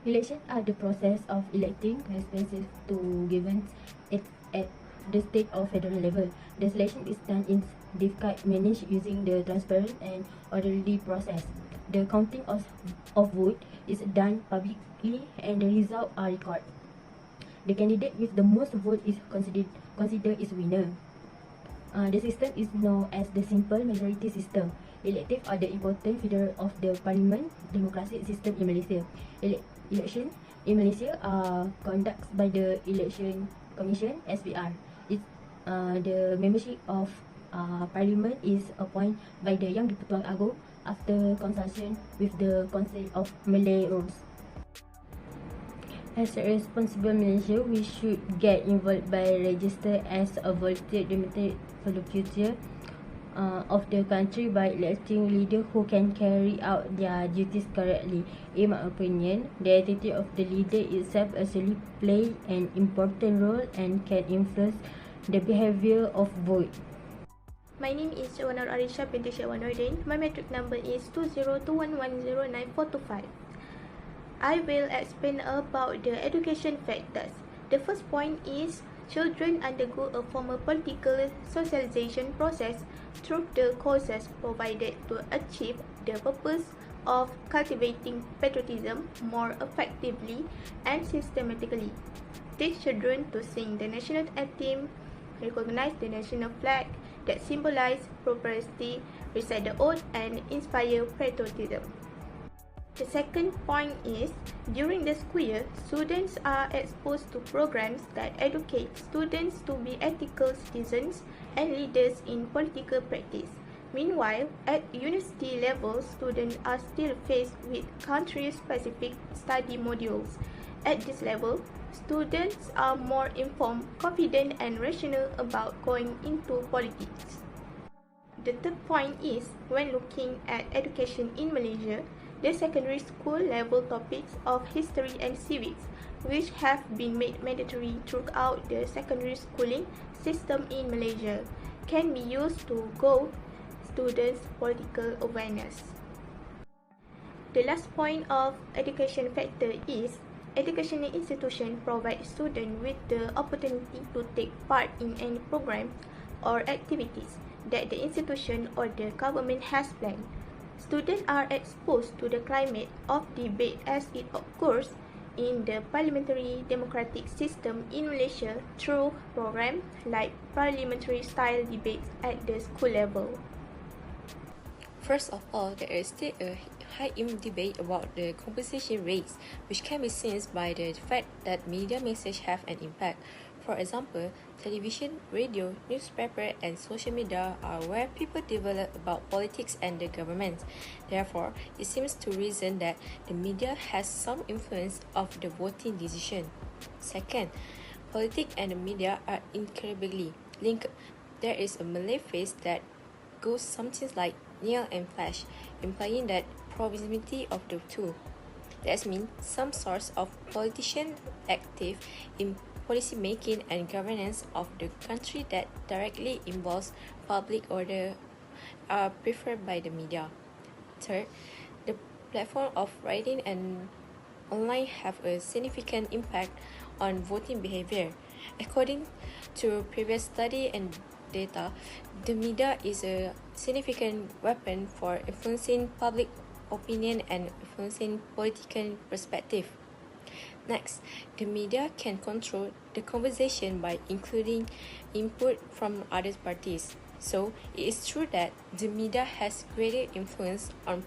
Elections are the process of electing representatives to governments at the state or federal level. The selection is done in difficult managed using the transparent and orderly process. The counting of vote is done publicly and the results are recorded. The candidate with the most vote is considered is winner. The system is known as the simple majority system. Elective are the important feature of the parliament democratic system in Malaysia. Election in Malaysia are conducted by the Election Commission (SPR). The membership of parliament is appointed by the Yang di-Pertuan Agong after consultation with the Council of Malay Rules. As a responsible Malaysia, we should get involved by register as a volunteer democratic for the future of the country by electing leaders who can carry out their duties correctly. In my opinion, the attitude of the leader itself actually play an important role and can influence the behaviour of vote. My name is Shawana Arisha binti Syawanuddin. My metric number is 2021109425. I will explain about the education factors. The first point is children undergo a formal political socialization process through the courses provided to achieve the purpose of cultivating patriotism more effectively and systematically. Teach children to sing the national anthem, recognize the national flag that symbolize prosperity, recite the oath, and inspire patriotism. The second point is, during the school year, students are exposed to programs that educate students to be ethical citizens and leaders in political practice. Meanwhile, at university level, students are still faced with country-specific study modules. At this level, students are more informed, confident, and rational about going into politics. The third point is, when looking at education in Malaysia, the secondary school level topics of history and civics, which have been made mandatory throughout the secondary schooling system in Malaysia, can be used to grow students' political awareness. The last point of education factor is, educational institutions provide students with the opportunity to take part in any program or activities that the institution or the government has planned. Students are exposed to the climate of debate as it occurs in the parliamentary democratic system in Malaysia through programs like parliamentary-style debates at the school level. First of all, there is still a high-end debate about the compensation rates, which can be seen by the fact that media messages have an impact. For example, television, radio, newspaper, and social media are where people develop about politics and the government. Therefore, it seems to reason that the media has some influence of the voting decision. Second, politics and the media are incredibly linked. There is a Malay phrase that goes something like Neil and Flash, implying that proximity of the two. That means some sorts of politician active in policy making and governance of the country that directly involves public order are preferred by the media. Third, the platform of writing and online have a significant impact on voting behavior. According to previous study and data, the media is a significant weapon for influencing public opinion and influencing political perspective. Next, the media can control the conversation by including input from other parties. So, it is true that the media has greater influence on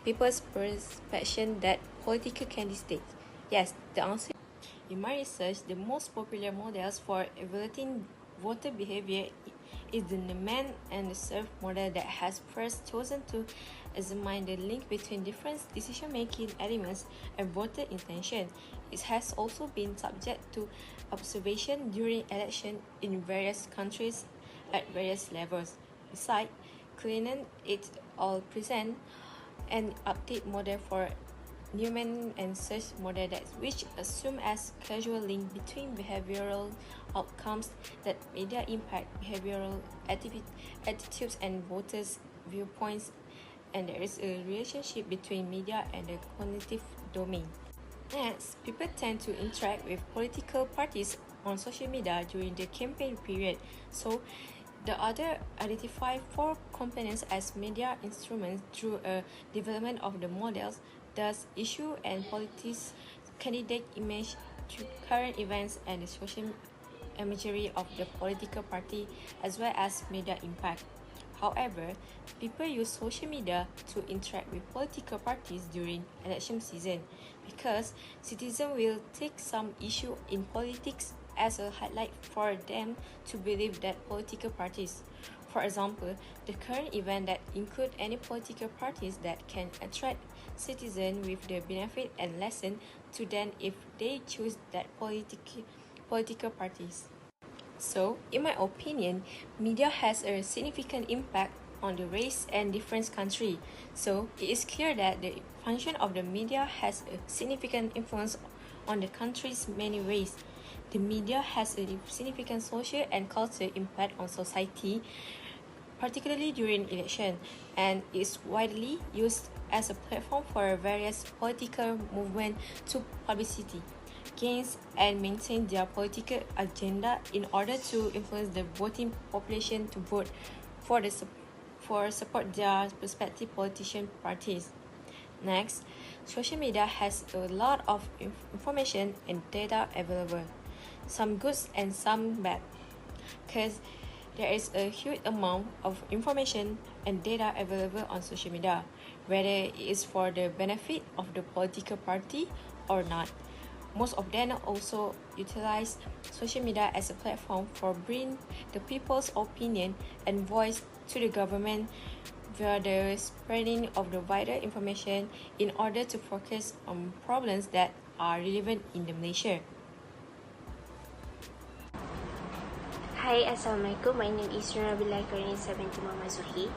people's perception that political candidates. Yes, the answer. In my research, the most popular models for evaluating voter behavior is the demand and the serve model that has first chosen to examine the link between different decision-making elements and voter intention. It has also been subject to observation during election in various countries at various levels. Besides, Cleanan it all present an update model for Newman and search model that which assume as causal link between behavioral outcomes that media impact behavioral attitudes and voters' viewpoints, and there is a relationship between media and the cognitive domain. Next, people tend to interact with political parties on social media during the campaign period. So, the other identify four components as media instruments through a development of the models, thus issue and politics, candidate image, to current events and the social imagery of the political party, as well as media impact. However, people use social media to interact with political parties during election season because citizens will take some issue in politics as a highlight for them to believe that political parties. For example, the current event that include any political parties that can attract citizens with the benefit and lesson to them if they choose that political parties. So, in my opinion, media has a significant impact on the race and different country. So, it is clear that the function of the media has a significant influence on the country's many ways. The media has a significant social and cultural impact on society, particularly during election, and is widely used as a platform for various political movements to publicity gains and maintain their political agenda in order to influence the voting population to vote for support their respective politician parties. Next, social media has a lot of information and data available, some good and some bad, because there is a huge amount of information and data available on social media, whether it is for the benefit of the political party or not. Most of them also utilize social media as a platform for bringing the people's opinion and voice to the government via the spreading of the vital information in order to focus on problems that are relevant in the Malaysia. Hi, Assalamualaikum. My name is Nurabila Karini Sabinti Muhammad Zuhi,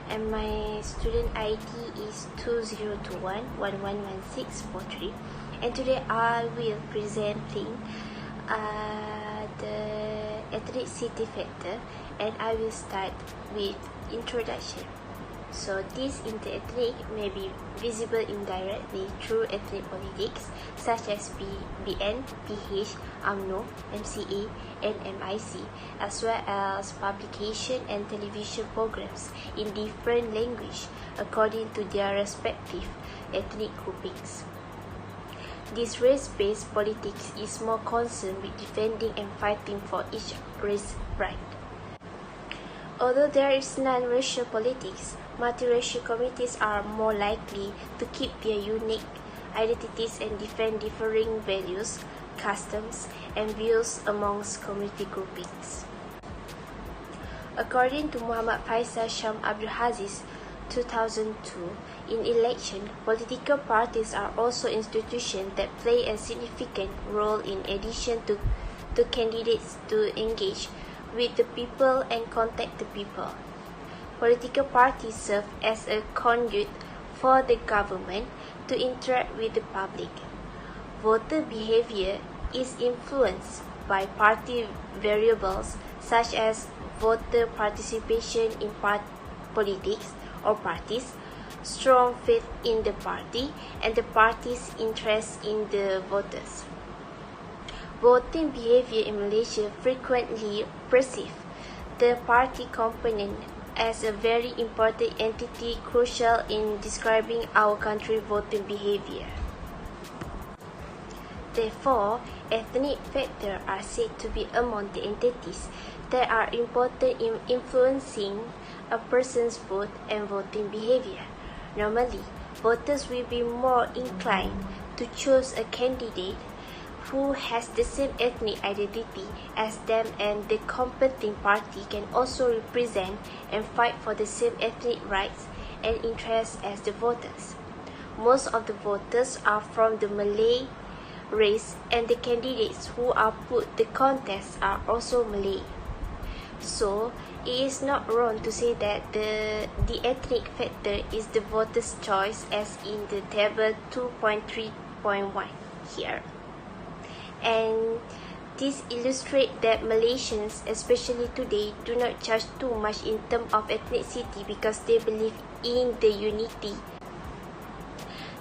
and my student ID is 2021-111643. And today I will presenting the ethnicity factor, and I will start with introduction. So this interethnic may be visible indirectly through ethnic politics such as BN, PH, UMNO, MCA, and MIC, as well as publication and television programs in different language according to their respective ethnic groupings. This race-based politics is more concerned with defending and fighting for each race's right. Although there is non-racial politics, multiracial communities are more likely to keep their unique identities and defend differing values, customs, and views amongst community groupings. According to Muhammad Faisal Sham Abdul Aziz, 2002, in election, political parties are also institutions that play a significant role in addition to candidates to engage with the people and contact the people. Political parties serve as a conduit for the government to interact with the public. Voter behavior is influenced by party variables such as voter participation in politics or parties, strong faith in the party, and the party's interest in the voters. Voting behavior in Malaysia frequently perceive the party component as a very important entity crucial in describing our country voting behavior. Therefore, ethnic factors are said to be among the entities that are important in influencing a person's vote and voting behavior. Normally, voters will be more inclined to choose a candidate who has the same ethnic identity as them, and the competing party can also represent and fight for the same ethnic rights and interests as the voters. Most of the voters are from the Malay race, and the candidates who are put the contest are also Malay. So, it is not wrong to say that the ethnic factor is the voter's choice as in the table 2.3.1 here. And this illustrates that Malaysians, especially today, do not judge too much in terms of ethnicity because they believe in the unity.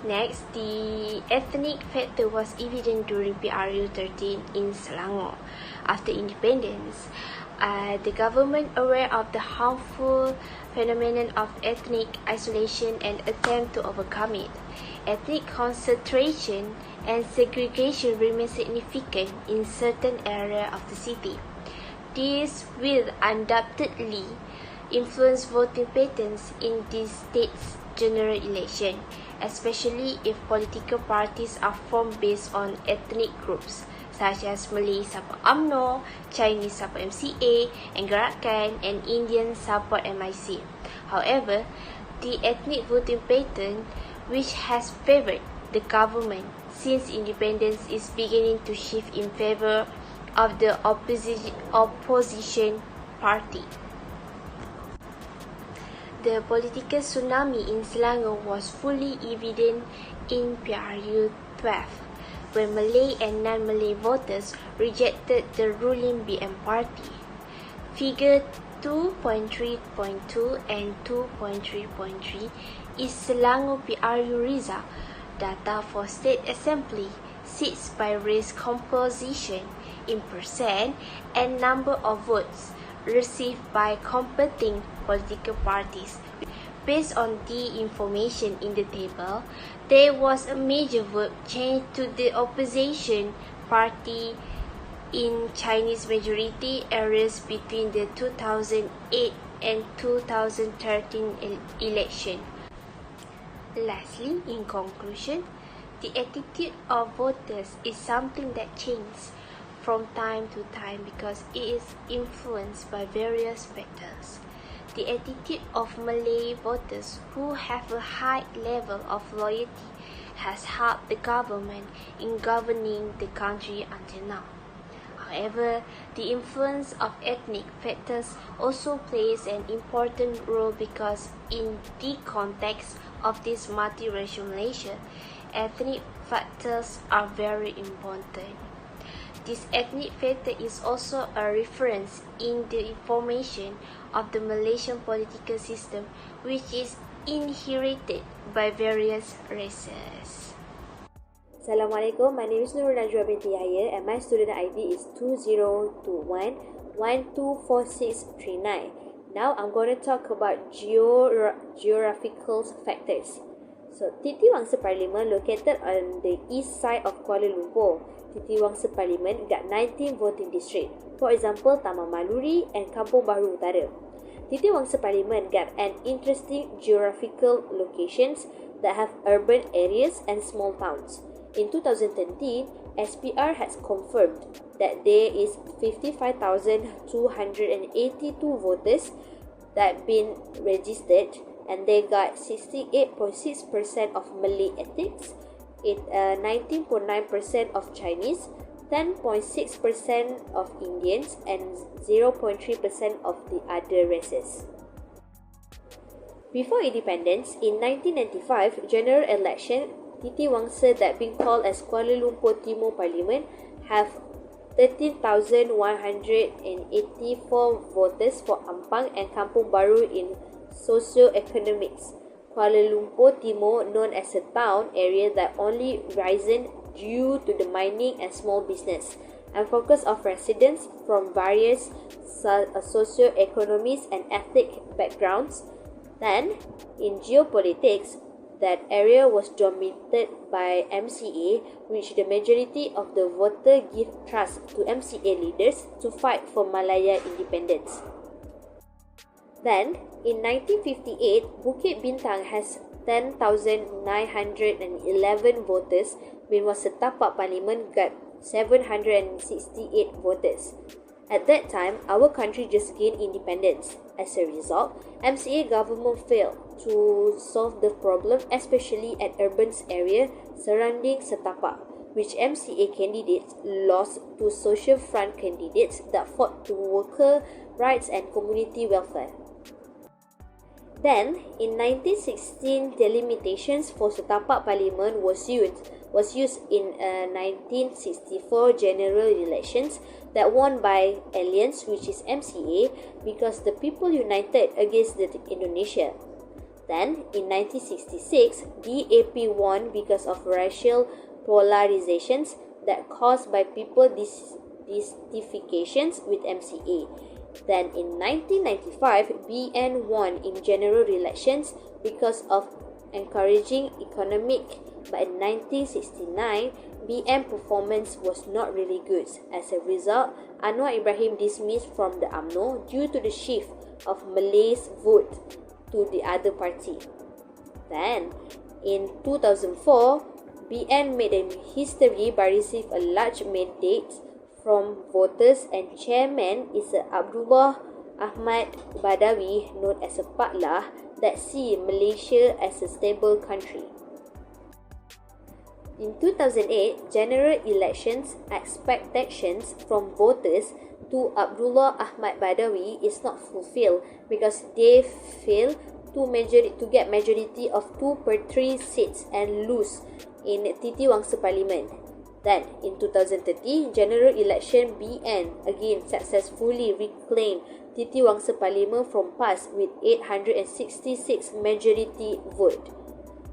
Next, the ethnic factor was evident during PRU 13 in Selangor. After independence, the government, aware of the harmful phenomenon of ethnic isolation and attempt to overcome it. Ethnic concentration and segregation remain significant in certain areas of the city. This will undoubtedly influence voting patterns in this state's general election, especially if political parties are formed based on ethnic groups such as Malay support UMNO, Chinese support MCA and Gerakan, and Indian support MIC. However, the ethnic voting pattern, which has favored the government since independence, is beginning to shift in favor of the opposition party. The political tsunami in Selangor was fully evident in PRU 12, when Malay and non-Malay voters rejected the ruling BM party. Figure 2.3.2 and 2.3.3 is Selangor PRU result data for State Assembly seats by race composition in percent and number of votes received by competing political parties. Based on the information in the table, there was a major vote change to the opposition party in Chinese majority areas between the 2008 and 2013 election. Lastly, in conclusion, the attitude of voters is something that changes from time to time because it is influenced by various factors. The attitude of Malay voters who have a high level of loyalty has helped the government in governing the country until now. However, the influence of ethnic factors also plays an important role because in the context of this multiracial Malaysia, ethnic factors are very important. This ethnic factor is also a reference in the formation of the Malaysian political system, which is inherited by various races. Assalamualaikum, my name is Nurul Najwa binti Yahya and my student ID is 2021-124639. Now I'm going to talk about geographical factors. So, Titi Wangsa Parliament located on the east side of Kuala Lumpur. Titi Wangsa Parliament got 19 voting districts. For example, Taman Maluri and Kampung Baru Utara. Titi Wangsa Parliament got an interesting geographical locations that have urban areas and small towns. In 2013, SPR has confirmed that there is 55,282 voters that been registered, and they got 68.6% of Malay ethnics, 19.9% of Chinese, 10.6% of Indians, and 0.3% of the other races. Before independence, in 1995 general election, Titi Wangsa that been called as Kuala Lumpur Timur Parliament have 13,184 voters for Ampang and Kampung Baru in socio-economics. Kuala Lumpur Timur, known as a town area that only risen due to the mining and small business, and focus of residents from various socio-economies and ethnic backgrounds. Then, in geopolitics, that area was dominated by MCA, which the majority of the voter give trust to MCA leaders to fight for Malaya independence. Then, in 1958, Bukit Bintang has 10,911 voters, meanwhile Setapak Parliament got 768 voters. At that time, our country just gained independence. As a result, MCA government failed to solve the problem, especially at urban area surrounding Setapak, which MCA candidates lost to Social Front candidates that fought to worker rights and community welfare. Then, in 1916, delimitations for Setapak Parliament was used in 1964 general elections that won by Alliance, which is MCA, because the people united against Indonesia. Then, in 1966, DAP won because of racial polarizations that caused by people dissatisfactions with MCA. Then, in 1995, BN won in general elections because of encouraging economic, but in 1969, BN performance was not really good. As a result, Anwar Ibrahim dismissed from the UMNO due to the shift of Malays' vote to the other party. Then, in 2004, BN made a history by receiving a large mandate from voters, and chairman is Abdullah Ahmad Badawi, known as a Patlah, that see Malaysia as a stable country. In 2008, general elections expectations from voters to Abdullah Ahmad Badawi is not fulfilled because they fail to get majority of 2 per 3 seats and lose in Titi Wangsa Parliament. Then, in 2030, general election BN again successfully reclaimed Titi Wangsa Parliament from PAS with 866 majority vote.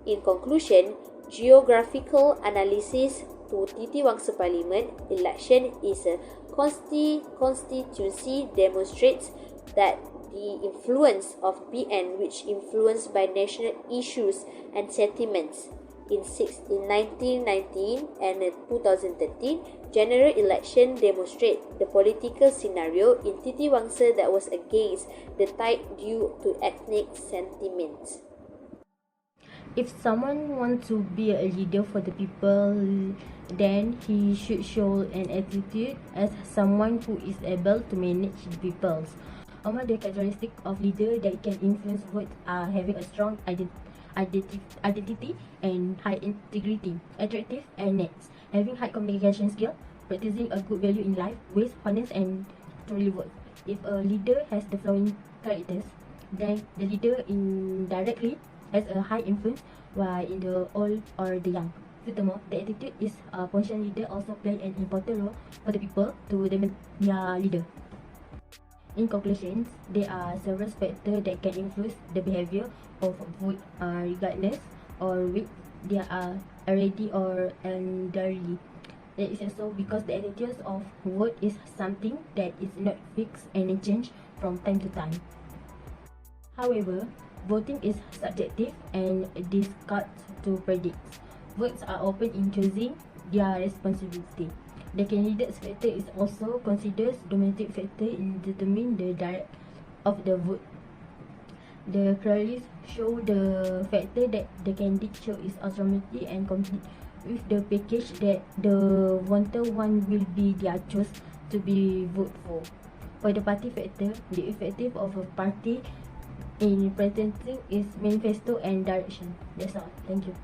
In conclusion, geographical analysis to Titi Wangsa Parliament election is a constituency demonstrates that the influence of BN, which influenced by national issues and sentiments. In 1919 and 2013, general election demonstrate the political scenario in Titi Wangsa that was against the tide due to ethnic sentiments. If someone wants to be a leader for the people, then he should show an attitude as someone who is able to manage the people. Among the characteristics of leader that can influence votes are having a strong identity and high integrity, attractive and next, having high communication skill, practicing a good value in life, with honest and truly work. If a leader has the following characters, then the leader indirectly has a high influence while in the old or the young. Furthermore, the attitude is a position leader also play an important role for the people to their leader. In conclusion, there are several factors that can influence the behavior of vote regardless or which they are already or elderly. That is also because the attitudes of vote is something that is not fixed and change from time to time. However, voting is subjective and difficult to predict. Votes are open in choosing their responsibility. The candidate's factor is also considered domestic factor in determining the direct of the vote. The clearly show the factor that the candidate show is automatic and complete with the package that the voter one will be their choice to be voted for. For the party factor, the effective of a party in presenting its manifesto and direction. That's all. Thank you.